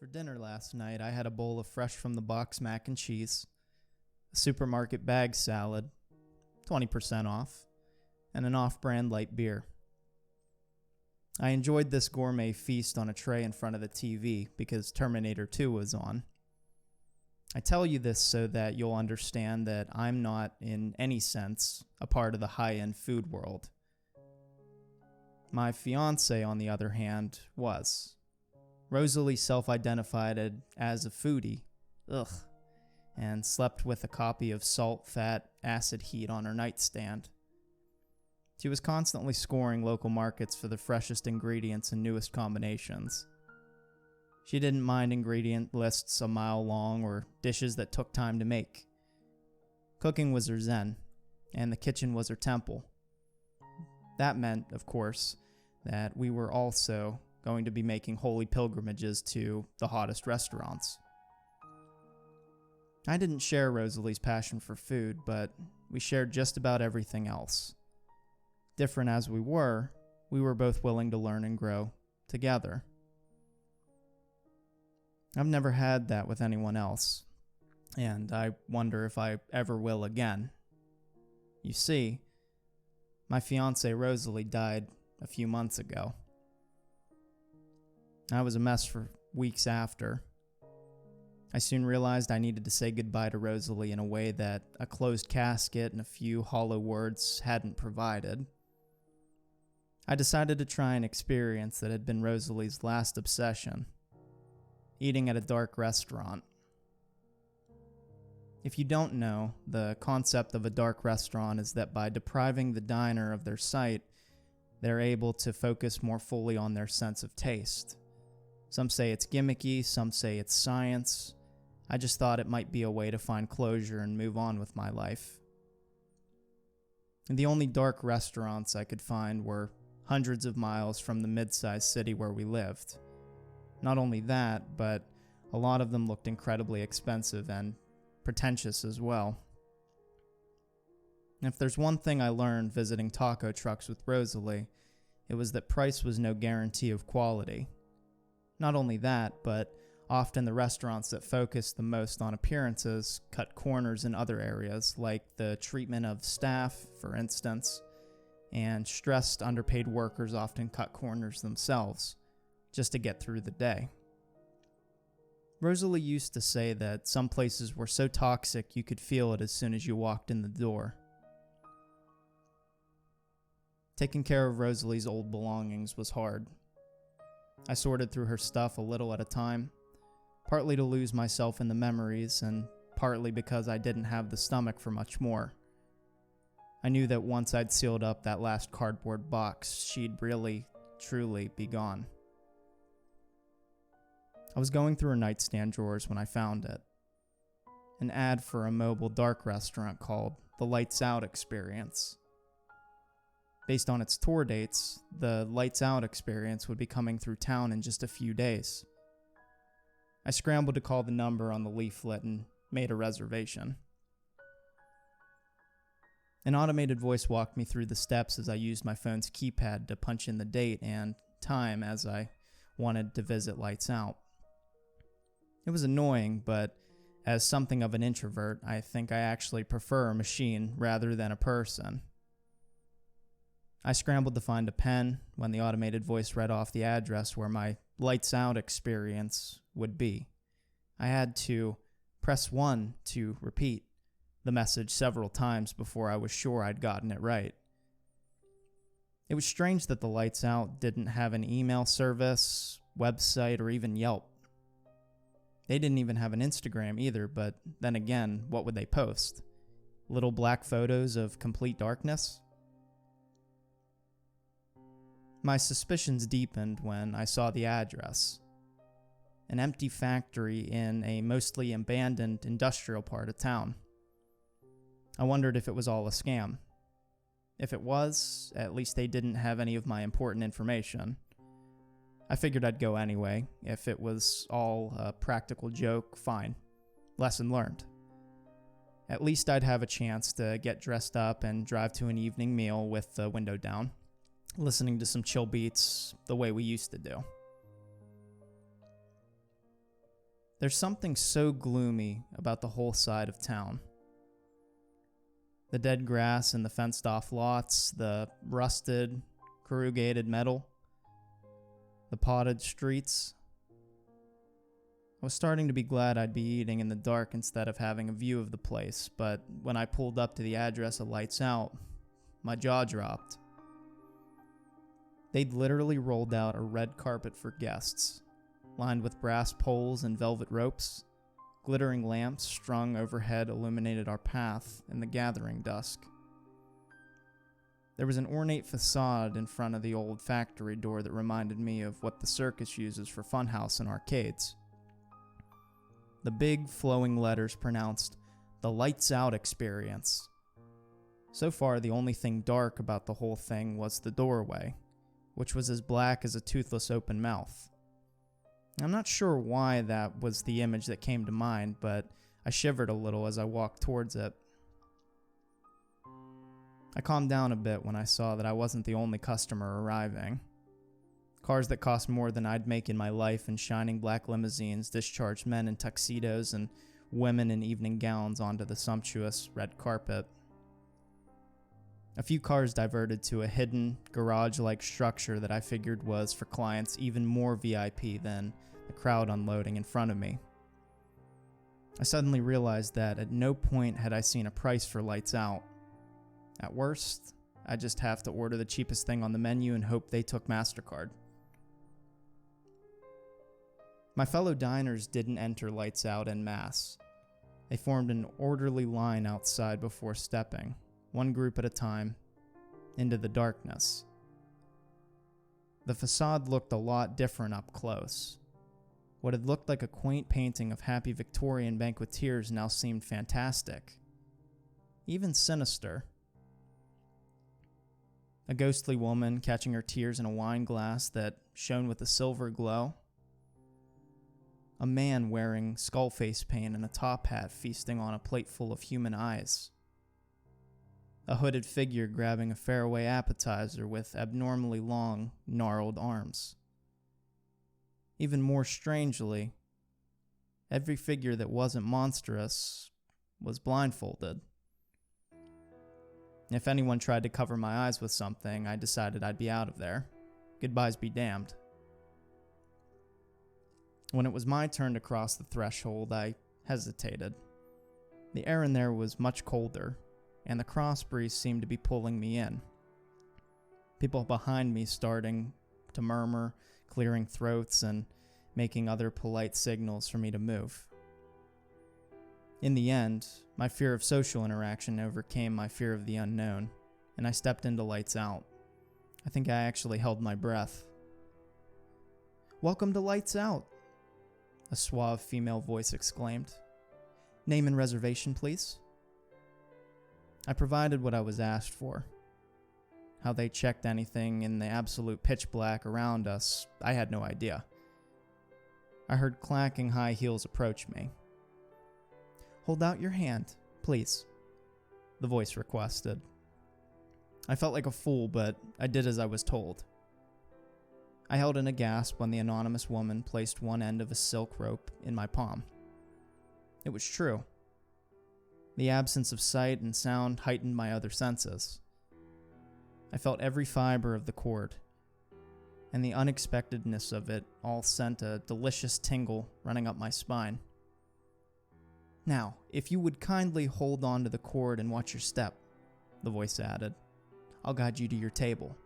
For dinner last night, I had a bowl of fresh from the box mac and cheese, a supermarket bag salad, 20% off, and an off-brand light beer. I enjoyed this gourmet feast on a tray in front of the TV because Terminator 2 was on. I tell you this so that you'll understand that I'm not, in any sense, a part of the high-end food world. My fiancé, on the other hand, was. Rosalie self-identified as a foodie, and slept with a copy of Salt, Fat, Acid, Heat on her nightstand. She was constantly scoring local markets for the freshest ingredients and newest combinations. She didn't mind ingredient lists a mile long or dishes that took time to make. Cooking was her zen, and the kitchen was her temple. That meant, of course, that we were also going to be making holy pilgrimages to the hottest restaurants. I didn't share Rosalie's passion for food, but we shared just about everything else. Different as we were both willing to learn and grow together. I've never had that with anyone else, and I wonder if I ever will again. You see, my fiancée Rosalie died a few months ago. I was a mess for weeks after. I soon realized I needed to say goodbye to Rosalie in a way that a closed casket and a few hollow words hadn't provided. I decided to try an experience that had been Rosalie's last obsession: eating at a dark restaurant. If you don't know, the concept of a dark restaurant is that by depriving the diner of their sight, they're able to focus more fully on their sense of taste. Some say it's gimmicky, some say it's science. I just thought it might be a way to find closure and move on with my life. And the only dark restaurants I could find were hundreds of miles from the mid-sized city where we lived. Not only that, but a lot of them looked incredibly expensive and pretentious as well. If there's one thing I learned visiting taco trucks with Rosalie, it was that price was no guarantee of quality. Not only that, but often the restaurants that focus the most on appearances cut corners in other areas, like the treatment of staff, for instance, and stressed, underpaid workers often cut corners themselves, just to get through the day. Rosalie used to say that some places were so toxic you could feel it as soon as you walked in the door. Taking care of Rosalie's old belongings was hard. I sorted through her stuff a little at a time, partly to lose myself in the memories, and partly because I didn't have the stomach for much more. I knew that once I'd sealed up that last cardboard box, she'd really, truly be gone. I was going through her nightstand drawers when I found it. An ad for a mobile dark restaurant called The Lights Out Experience. Based on its tour dates, the Lights Out Experience would be coming through town in just a few days. I scrambled to call the number on the leaflet and made a reservation. An automated voice walked me through the steps as I used my phone's keypad to punch in the date and time as I wanted to visit Lights Out. It was annoying, but as something of an introvert, I think I actually prefer a machine rather than a person. I scrambled to find a pen when the automated voice read off the address where my Lights Out experience would be. I had to press 1 to repeat the message several times before I was sure I'd gotten it right. It was strange that the Lights Out didn't have an email service, website, or even Yelp. They didn't even have an Instagram either, but then again, what would they post? Little black photos of complete darkness? My suspicions deepened when I saw the address. An empty factory in a mostly abandoned industrial part of town. I wondered if it was all a scam. If it was, at least they didn't have any of my important information. I figured I'd go anyway. If it was all a practical joke, fine. Lesson learned. At least I'd have a chance to get dressed up and drive to an evening meal with the window down, listening to some chill beats the way we used to do. There's something so gloomy about the whole side of town. The dead grass in the fenced-off lots, the rusted, corrugated metal, the potted streets. I was starting to be glad I'd be eating in the dark instead of having a view of the place, but when I pulled up to the address of Lights Out, my jaw dropped. They'd literally rolled out a red carpet for guests, lined with brass poles and velvet ropes. Glittering lamps strung overhead illuminated our path in the gathering dusk. There was an ornate facade in front of the old factory door that reminded me of what the circus uses for funhouse and arcades. The big flowing letters pronounced, "The Lights Out Experience." So far, the only thing dark about the whole thing was the doorway, which was as black as a toothless open mouth. I'm not sure why that was the image that came to mind, but I shivered a little as I walked towards it. I calmed down a bit when I saw that I wasn't the only customer arriving. Cars that cost more than I'd make in my life and shining black limousines discharged men in tuxedos and women in evening gowns onto the sumptuous red carpet. A few cars diverted to a hidden, garage-like structure that I figured was for clients even more VIP than the crowd unloading in front of me. I suddenly realized that at no point had I seen a price for Lights Out. At worst, I just have to order the cheapest thing on the menu and hope they took MasterCard. My fellow diners didn't enter Lights Out en masse. They formed an orderly line outside before stepping, one group at a time, into the darkness. The facade looked a lot different up close. What had looked like a quaint painting of happy Victorian banqueteers now seemed fantastic, even sinister. A ghostly woman catching her tears in a wine glass that shone with a silver glow. A man wearing skull face paint and a top hat feasting on a plate full of human eyes. A hooded figure grabbing a faraway appetizer with abnormally long, gnarled arms. Even more strangely, every figure that wasn't monstrous was blindfolded. If anyone tried to cover my eyes with something, I decided I'd be out of there. Goodbyes be damned. When it was my turn to cross the threshold, I hesitated. The air in there was much colder, and the cross breeze seemed to be pulling me in. People behind me starting to murmur, clearing throats, and making other polite signals for me to move. In the end, my fear of social interaction overcame my fear of the unknown, and I stepped into Lights Out. I think I actually held my breath. "Welcome to Lights Out," a suave female voice exclaimed. "Name and reservation, please." I provided what I was asked for. How they checked anything in the absolute pitch black around us, I had no idea. I heard clacking high heels approach me. "Hold out your hand, please," the voice requested. I felt like a fool, but I did as I was told. I held in a gasp when the anonymous woman placed one end of a silk rope in my palm. It was true. The absence of sight and sound heightened my other senses. I felt every fiber of the cord, and the unexpectedness of it all sent a delicious tingle running up my spine. "Now, if you would kindly hold on to the cord and watch your step," the voice added, "I'll guide you to your table."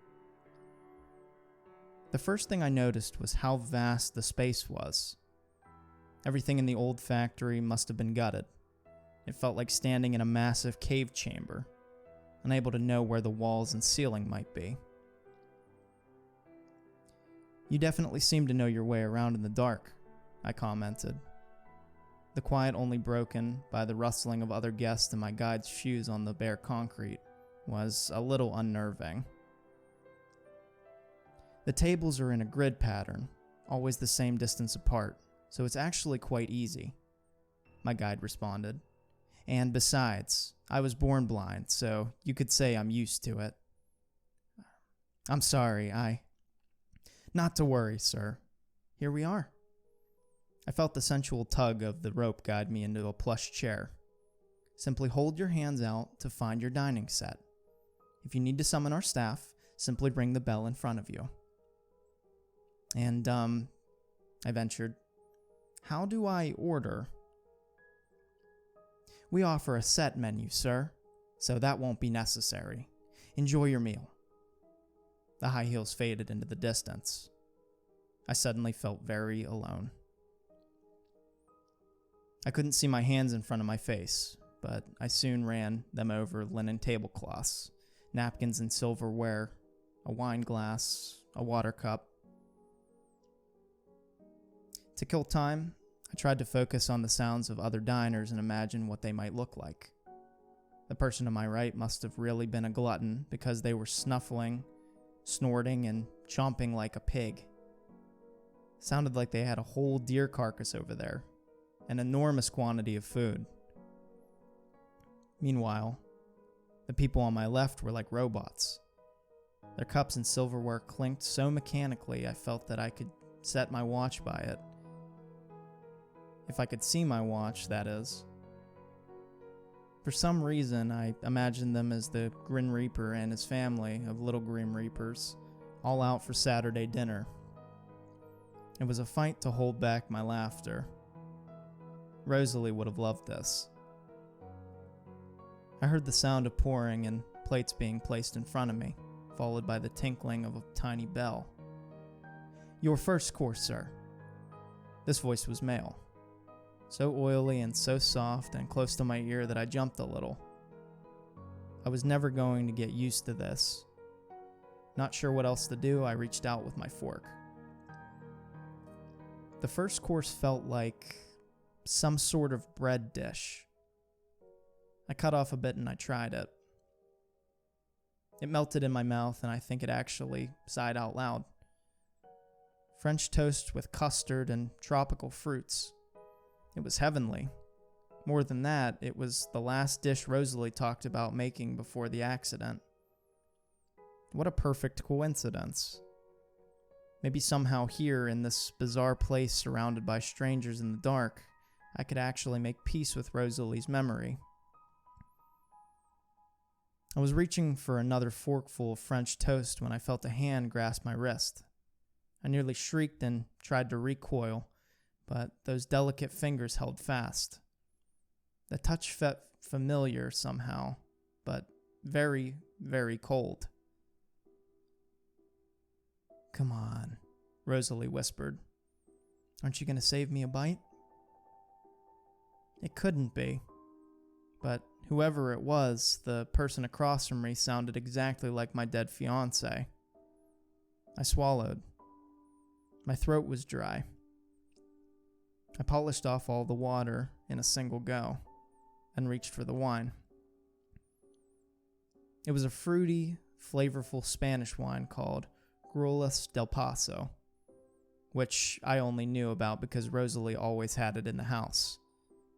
The first thing I noticed was how vast the space was. Everything in the old factory must have been gutted. It felt like standing in a massive cave chamber, unable to know where the walls and ceiling might be. "You definitely seem to know your way around in the dark," I commented. The quiet only broken by the rustling of other guests and my guide's shoes on the bare concrete was a little unnerving. "The tables are in a grid pattern, always the same distance apart, so it's actually quite easy," my guide responded. "And besides, I was born blind, so you could say I'm used to it." "I'm sorry, Not to worry, sir. Here we are." I felt the sensual tug of the rope guide me into a plush chair. Simply hold your hands out to find your dining set. If you need to summon our staff, simply ring the bell in front of you. And, I ventured, how do I order? We offer a set menu, sir, so that won't be necessary. Enjoy your meal. The high heels faded into the distance. I suddenly felt very alone. I couldn't see my hands in front of my face, but I soon ran them over linen tablecloths, napkins and silverware, a wine glass, a water cup. To kill time, I tried to focus on the sounds of other diners and imagine what they might look like. The person to my right must have really been a glutton because they were snuffling, snorting, and chomping like a pig. Sounded like they had a whole deer carcass over there, an enormous quantity of food. Meanwhile, the people on my left were like robots. Their cups and silverware clinked so mechanically I felt that I could set my watch by it. If I could see my watch, that is. For some reason, I imagined them as the Grim Reaper and his family of little Grim Reapers, all out for Saturday dinner. It was a fight to hold back my laughter. Rosalie would have loved this. I heard the sound of pouring and plates being placed in front of me, followed by the tinkling of a tiny bell. Your first course, sir. This voice was male. So oily and so soft and close to my ear that I jumped a little. I was never going to get used to this. Not sure what else to do, I reached out with my fork. The first course felt like some sort of bread dish. I cut off a bit and I tried it. It melted in my mouth and I think it actually sighed out loud. French toast with custard and tropical fruits. It was heavenly. More than that, it was the last dish Rosalie talked about making before the accident. What a perfect coincidence. Maybe somehow here in this bizarre place surrounded by strangers in the dark, I could actually make peace with Rosalie's memory. I was reaching for another forkful of French toast when I felt a hand grasp my wrist. I nearly shrieked and tried to recoil, but those delicate fingers held fast. The touch felt familiar somehow, but very, very cold. Come on, Rosalie whispered. Aren't you going to save me a bite? It couldn't be. But whoever it was, the person across from me sounded exactly like my dead fiancé. I swallowed. My throat was dry. I polished off all the water in a single go and reached for the wine. It was a fruity, flavorful Spanish wine called Gruelas del Paso, which I only knew about because Rosalie always had it in the house.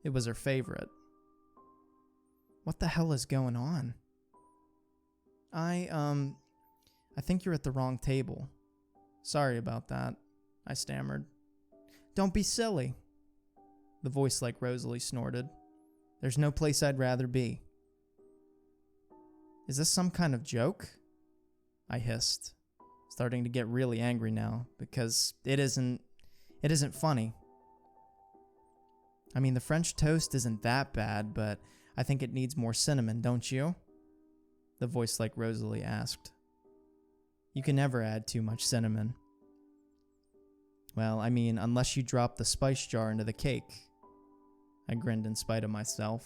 It was her favorite. What the hell is going on? I think you're at the wrong table. Sorry about that, I stammered. Don't be silly. The voice like Rosalie snorted. There's no place I'd rather be. Is this some kind of joke? I hissed, starting to get really angry now because it isn't funny. I mean, the French toast isn't that bad, but I think it needs more cinnamon, don't you? The voice like Rosalie asked. You can never add too much cinnamon. Well, I mean, unless you drop the spice jar into the cake. I grinned in spite of myself.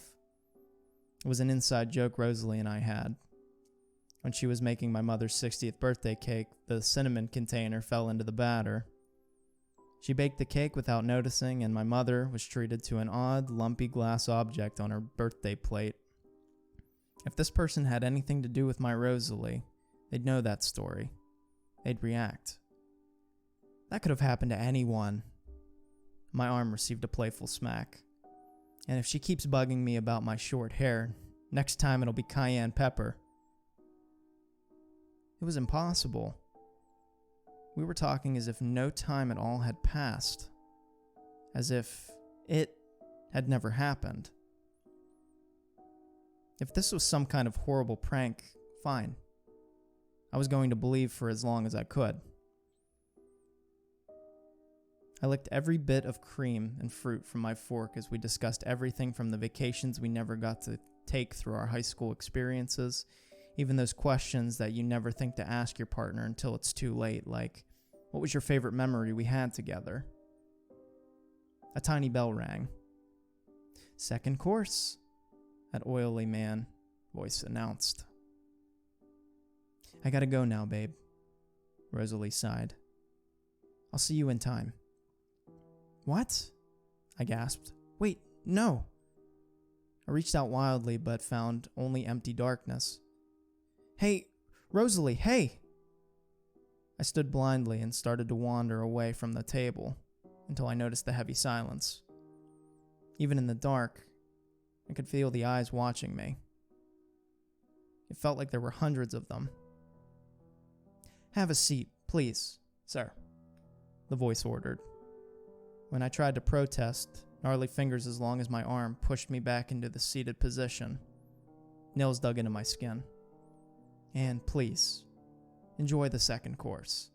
It was an inside joke Rosalie and I had. When she was making my mother's 60th birthday cake, the cinnamon container fell into the batter. She baked the cake without noticing, and my mother was treated to an odd, lumpy glass object on her birthday plate. If this person had anything to do with my Rosalie, they'd know that story. They'd react. That could have happened to anyone. My arm received a playful smack. And if she keeps bugging me about my short hair, next time it'll be cayenne pepper. It was impossible. We were talking as if no time at all had passed. as if it had never happened. If this was some kind of horrible prank, fine. I was going to believe for as long as I could. I licked every bit of cream and fruit from my fork as we discussed everything from the vacations we never got to take through our high school experiences, even those questions that you never think to ask your partner until it's too late, like, what was your favorite memory we had together? A tiny bell rang. "Second course," that oily man voice announced. "I gotta go now, babe," Rosalie sighed. "I'll see you in time." "What?" I gasped. "Wait, no." I reached out wildly but found only empty darkness. "Hey, Rosalie, hey!" I stood blindly and started to wander away from the table until I noticed the heavy silence. Even in the dark, I could feel the eyes watching me. It felt like there were hundreds of them. "Have a seat, please, sir," the voice ordered. When I tried to protest, gnarly fingers as long as my arm pushed me back into the seated position. Nails dug into my skin. "And please, enjoy the second course."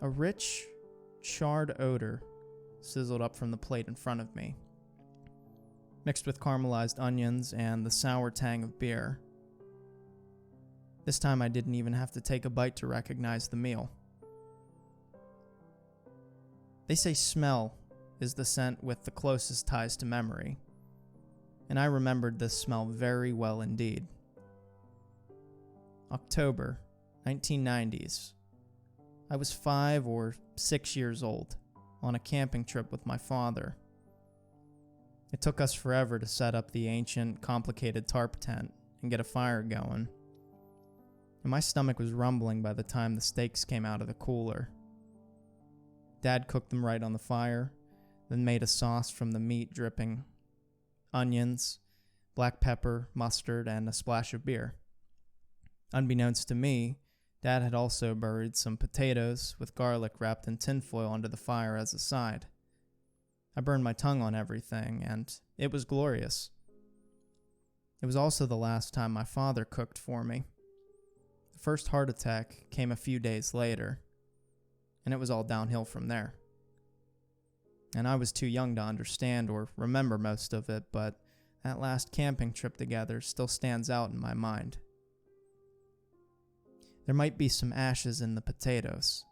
A rich, charred odor sizzled up from the plate in front of me, mixed with caramelized onions and the sour tang of beer. This time I didn't even have to take a bite to recognize the meal. They say smell is the scent with the closest ties to memory, and I remembered this smell very well indeed. October, 1990s. I was 5 or 6 years old, on a camping trip with my father. It took us forever to set up the ancient, complicated tarp tent and get a fire going, and my stomach was rumbling by the time the steaks came out of the cooler. Dad cooked them right on the fire, then made a sauce from the meat dripping onions, black pepper, mustard, and a splash of beer. Unbeknownst to me, Dad had also buried some potatoes with garlic wrapped in tinfoil under the fire as a side. I burned my tongue on everything, and it was glorious. It was also the last time my father cooked for me. The first heart attack came a few days later, and it was all downhill from there. And I was too young to understand or remember most of it, but that last camping trip together still stands out in my mind. "There might be some ashes in the potatoes,"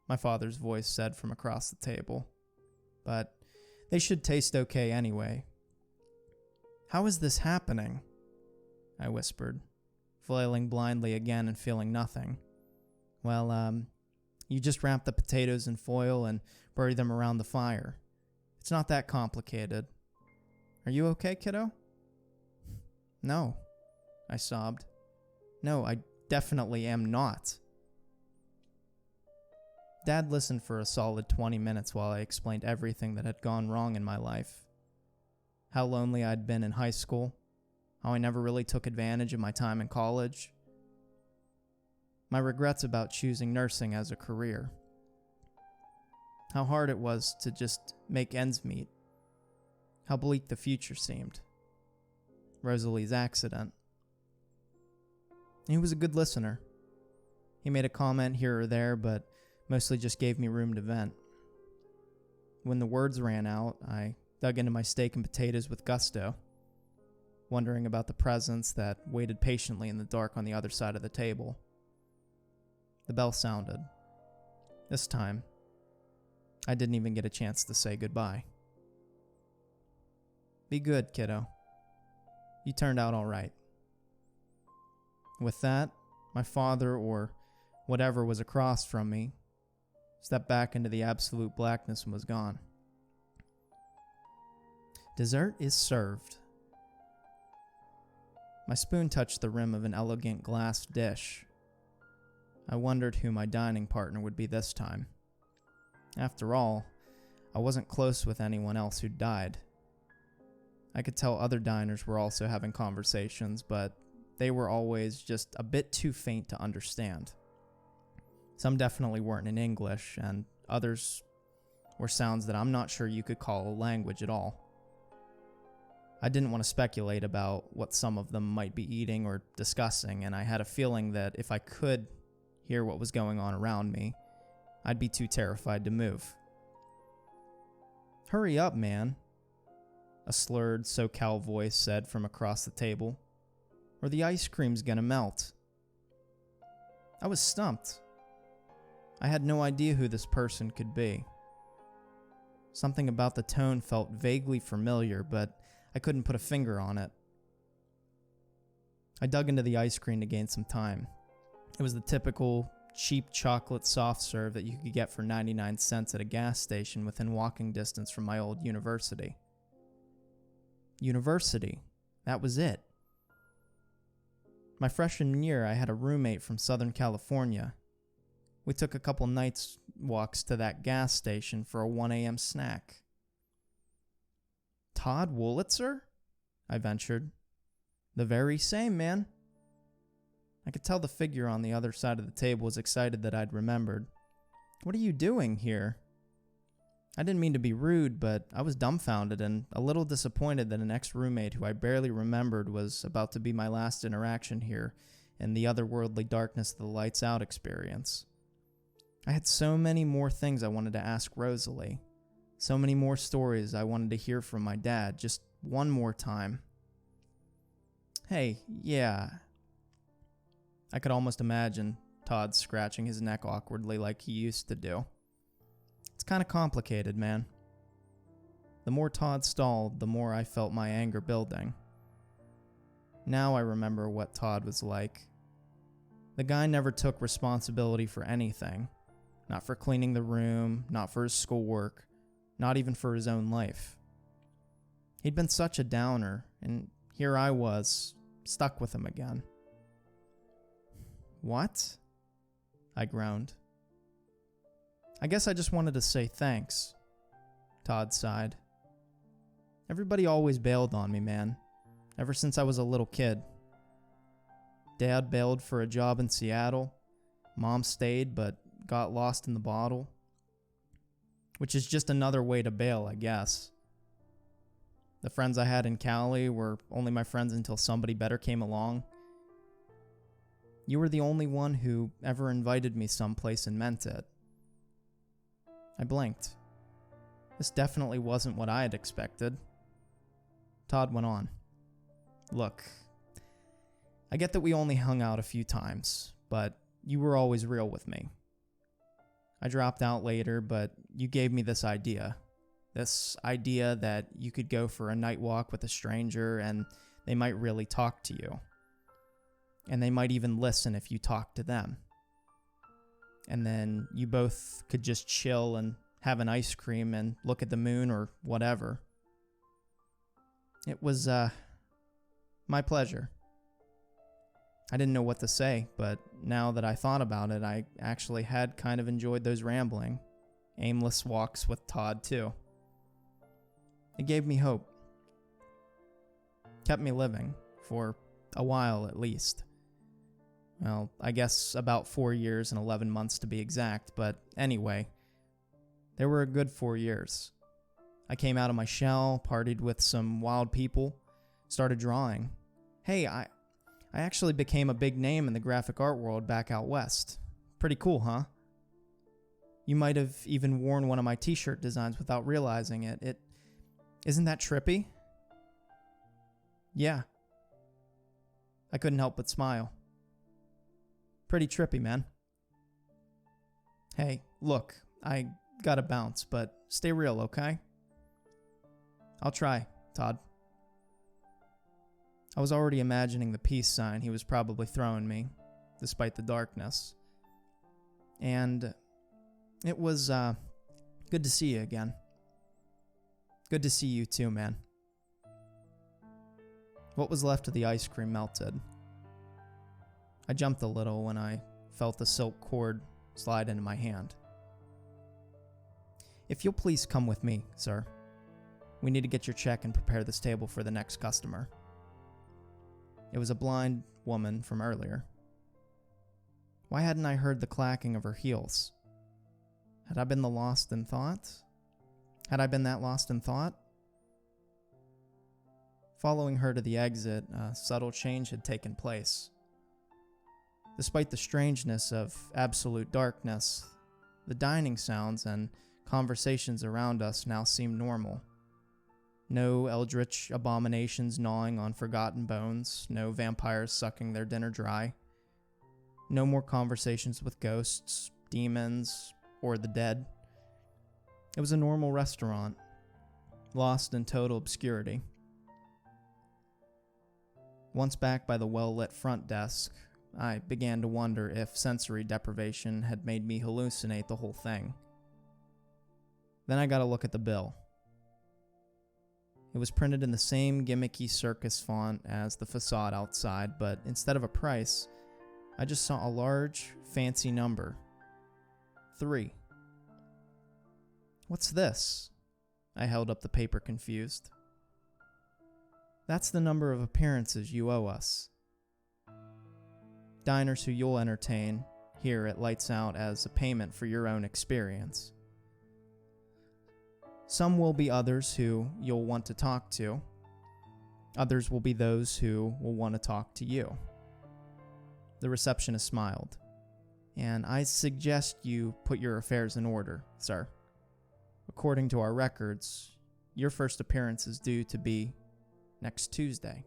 my father's voice said from across the table, "but they should taste okay anyway." "How is this happening?" I whispered, flailing blindly again and feeling nothing. "Well, you just wrap the potatoes in foil and bury them around the fire. It's not that complicated. Are you okay, kiddo?" "No," I sobbed. "No, I definitely am not." Dad listened for a solid 20 minutes while I explained everything that had gone wrong in my life. How lonely I'd been in high school, how I never really took advantage of my time in college, my regrets about choosing nursing as a career, how hard it was to just make ends meet, how bleak the future seemed, Rosalie's accident. He was a good listener. He made a comment here or there, but mostly just gave me room to vent. When the words ran out, I dug into my steak and potatoes with gusto, wondering about the presence that waited patiently in the dark on the other side of the table. The bell sounded. This time, I didn't even get a chance to say goodbye. "Be good, kiddo. You turned out all right." With that, my father, or whatever was across from me, stepped back into the absolute blackness and was gone. Dessert is served. My spoon touched the rim of an elegant glass dish. I wondered who my dining partner would be this time. After all, I wasn't close with anyone else who'd died. I could tell other diners were also having conversations, but they were always just a bit too faint to understand. Some definitely weren't in English, and others or sounds that I'm not sure you could call a language at all. I didn't want to speculate about what some of them might be eating or discussing, and I had a feeling that if I could hear what was going on around me, I'd be too terrified to move. "Hurry up, man," a slurred SoCal voice said from across the table, "or the ice cream's gonna melt." I was stumped. I had no idea who this person could be. Something about the tone felt vaguely familiar, but I couldn't put a finger on it. I dug into the ice cream to gain some time. It was the typical cheap chocolate soft serve that you could get for 99 cents at a gas station within walking distance from my old university. University. That was it. My freshman year, I had a roommate from Southern California. We took a couple nights walks to that gas station for a 1 a.m. snack. "Todd Wolitzer?" I ventured. "The very same, man." I could tell the figure on the other side of the table was excited that I'd remembered. "What are you doing here?" I didn't mean to be rude, but I was dumbfounded and a little disappointed that an ex-roommate who I barely remembered was about to be my last interaction here in the otherworldly darkness of the lights out experience. I had so many more things I wanted to ask Rosalie. So many more stories I wanted to hear from my dad, just one more time. "Hey, yeah." I could almost imagine Todd scratching his neck awkwardly like he used to do. "It's kind of complicated, man." The more Todd stalled, the more I felt my anger building. Now I remember what Todd was like. The guy never took responsibility for anything. Not for cleaning the room, not for his schoolwork, not even for his own life. He'd been such a downer, and here I was, stuck with him again. "What?" I groaned. "I guess I just wanted to say thanks," Todd sighed. "Everybody always bailed on me, man, ever since I was a little kid. Dad bailed for a job in Seattle. Mom stayed, but got lost in the bottle. Which is just another way to bail, I guess. The friends I had in Cali were only my friends until somebody better came along. You were the only one who ever invited me someplace and meant it." I blinked. This definitely wasn't what I had expected. Todd went on. "Look, I get that we only hung out a few times, but you were always real with me. I dropped out later, but you gave me this idea. This idea that you could go for a night walk with a stranger and they might really talk to you. And they might even listen if you talk to them. And then you both could just chill and have an ice cream and look at the moon or whatever. It was, my pleasure." I didn't know what to say, but now that I thought about it, I actually had kind of enjoyed those rambling, aimless walks with Todd too. It gave me hope. Kept me living, for a while at least. Well, I guess about 4 years and 11 months to be exact, but anyway, there were a good 4 years. I came out of my shell, partied with some wild people, started drawing. Hey, I actually became a big name in the graphic art world back out west. Pretty cool, huh? You might have even worn one of my t-shirt designs without realizing it. Isn't that trippy? Yeah. I couldn't help but smile. Pretty trippy, man. Hey, look, I gotta bounce, but stay real, okay? I'll try, Todd. I was already imagining the peace sign he was probably throwing me, despite the darkness. And it was, good to see you again. Good to see you too, man. What was left of the ice cream melted. I jumped a little when I felt the silk cord slide into my hand. "If you'll please come with me, sir. We need to get your check and prepare this table for the next customer." It was a blind woman from earlier. Why hadn't I heard the clacking of her heels? Had I been the lost in thought? Had I been that lost in thought? Following her to the exit, a subtle change had taken place. Despite the strangeness of absolute darkness, the dining sounds and conversations around us now seemed normal. No eldritch abominations gnawing on forgotten bones, no vampires sucking their dinner dry, no more conversations with ghosts, demons, or the dead. It was a normal restaurant, lost in total obscurity. Once back by the well-lit front desk, I began to wonder if sensory deprivation had made me hallucinate the whole thing. Then I got a look at the bill. It was printed in the same gimmicky circus font as the facade outside, but instead of a price, I just saw a large, fancy number. 3. What's this? I held up the paper confused. That's the number of appearances you owe us. Diners who you'll entertain here at Lights Out as a payment for your own experience. Some will be others who you'll want to talk to. Others will be those who will want to talk to you. The receptionist smiled. And I suggest you put your affairs in order, sir. According to our records, your first appearance is due to be next Tuesday.